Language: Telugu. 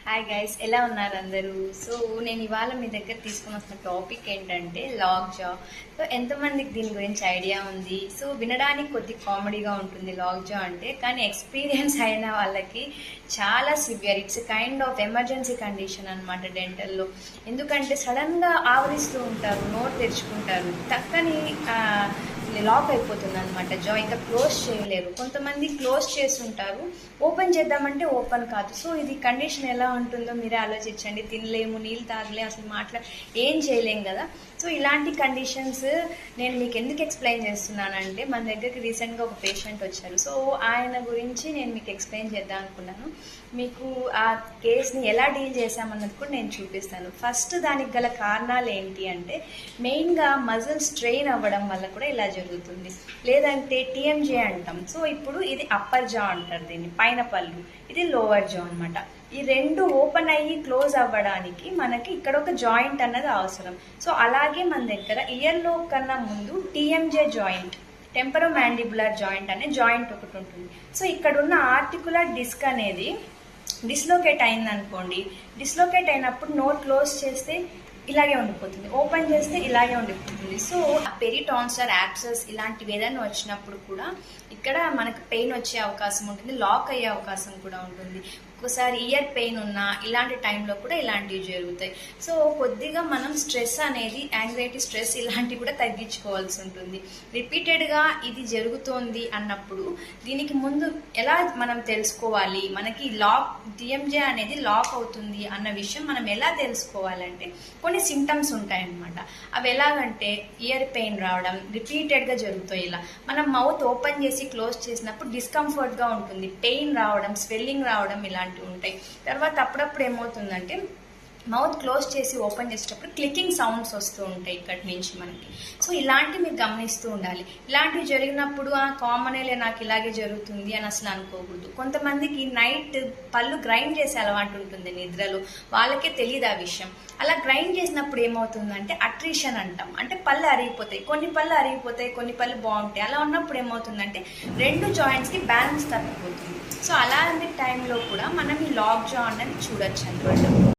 హాయ్ గైస్, ఎలా ఉన్నారు అందరూ? సో నేను ఇవాళ మీ దగ్గర తీసుకుని వస్తున్న టాపిక్ ఏంటంటే లాక్ జా. సో ఎంతమందికి దీని గురించి ఐడియా ఉంది? సో వినడానికి కొద్ది కామెడీగా ఉంటుంది లాక్ జా అంటే, కానీ ఎక్స్పీరియన్స్ అయిన వాళ్ళకి చాలా severe. It's kind of emergency condition అనమాట డెంటల్లో. ఎందుకంటే సడన్గా ఆవరిస్తూ ఉంటారు, నోరు తెరుచుకుంటారు, టక్కని లాక్ అయిపోతుంది అనమాట. జా ఇంకా క్లోజ్ చేయలేరు. కొంతమంది క్లోజ్ చేస్తుంటారు, ఓపెన్ చేద్దామంటే ఓపెన్ కాదు. సో ఇది కండిషన్ ఎలా ఉంటుందో మీరే ఆలోచించండి. తినలేము, నీళ్ళు తాగలేము, అసలు ఏం చేయలేం కదా. సో ఇలాంటి కండిషన్స్ నేను మీకు ఎందుకు ఎక్స్ప్లెయిన్ చేస్తున్నానంటే, మన దగ్గరికి రీసెంట్గా ఒక పేషెంట్ వచ్చారు. సో ఆయన గురించి నేను మీకు ఎక్స్ప్లెయిన్ చేద్దాం అనుకున్నాను. మీకు ఆ కేస్ని ఎలా డీల్ చేశామన్నది కూడా నేను చూపిస్తాను. ఫస్ట్ దానికి గల కారణాలు ఏంటి అంటే, మెయిన్గా మజిల్ స్ట్రెయిన్ అవ్వడం వల్ల కూడా ఇలా జరుగుతుంది. లేదంటే టీఎంజే అంటాం. సో ఇప్పుడు ఇది అప్పర్ జా అంటారు దీన్ని, పైన పళ్ళు. ఇది లోవర్ జా అనమాట. ఈ రెండు ఓపెన్ అయ్యి క్లోజ్ అవ్వడానికి మనకి ఇక్కడ ఒక జాయింట్ అన్నది అవసరం. సో అలాగే మన దగ్గర ఇయర్లో కన్నా ముందు టీఎంజే జాయింట్, టెంపరోమాండిబులర్ జాయింట్ అనే జాయింట్ ఒకటి ఉంటుంది. సో ఇక్కడ ఉన్న ఆర్టికులర్ డిస్క్ అనేది డిస్లోకేట్ అయిందనుకోండి. డిస్లోకేట్ అయినప్పుడు నోట్ క్లోజ్ చేస్తే ఇలాగే ఉండిపోతుంది, ఓపెన్ చేస్తే ఇలాగే ఉండిపోతుంది. సో పెరిటాన్సర్, యాబ్సెస్ ఇలాంటివి ఏదైనా వచ్చినప్పుడు కూడా ఇక్కడ మనకు పెయిన్ వచ్చే అవకాశం ఉంటుంది, లాక్ అయ్యే అవకాశం కూడా ఉంటుంది. ఒక్కోసారి ఇయర్ పెయిన్ ఉన్నా ఇలాంటి టైంలో కూడా ఇలాంటివి జరుగుతాయి. సో కొద్దిగా మనం స్ట్రెస్ అనేది, యాంగ్జైటీ, స్ట్రెస్ ఇలాంటివి కూడా తగ్గించుకోవాల్సి ఉంటుంది. రిపీటెడ్గా ఇది జరుగుతోంది అన్నప్పుడు దీనికి ముందు ఎలా మనం తెలుసుకోవాలి, మనకి లాక్ టీఎంజే అనేది లాక్ అవుతుంది అన్న విషయం మనం ఎలా తెలుసుకోవాలంటే, కొన్ని సింటమ్స్ ఉంటాయన్నమాట. అవి ఎలాగంటే ఇయర్ పెయిన్ రావడం, రిపీటెడ్గా జరుగుతాయి. ఇలా మనం మౌత్ ఓపెన్ చేసి క్లోజ్ చేసినప్పుడు డిస్కంఫర్ట్గా ఉంటుంది, పెయిన్ రావడం, స్వెల్లింగ్ రావడం ఇలాంటివి ఉంటాయి. తర్వాత అప్పుడప్పుడు ఏమవుతుందంటే, మౌత్ క్లోజ్ చేసి ఓపెన్ చేసేటప్పుడు క్లికింగ్ సౌండ్స్ వస్తూ ఉంటాయి ఇక్కడి నుంచి మనకి. సో ఇలాంటివి మీరు గమనిస్తూ ఉండాలి. ఇలాంటివి జరిగినప్పుడు కామనేలే నాకు ఇలాగే జరుగుతుంది అని అసలు అనుకోకూడదు. కొంతమందికి నైట్ పళ్ళు గ్రైండ్ చేసే అలవాటు ఉంటుంది నిద్రలో, వాళ్ళకే తెలియదు ఆ విషయం. అలా గ్రైండ్ చేసినప్పుడు ఏమవుతుందంటే అట్రిషన్ అంటాం. అంటే పళ్ళు అరిగిపోతాయి, కొన్ని పళ్ళు అరిగిపోతాయి, కొన్ని పళ్ళు బాగుంటాయి. అలా ఉన్నప్పుడు ఏమవుతుందంటే రెండు జాయింట్స్కి బ్యాలెన్స్ తప్పిపోతుంది. సో అలాంటి టైంలో కూడా మనం ఈ లాక్ జా అనేది చూడొచ్చు అనమాట.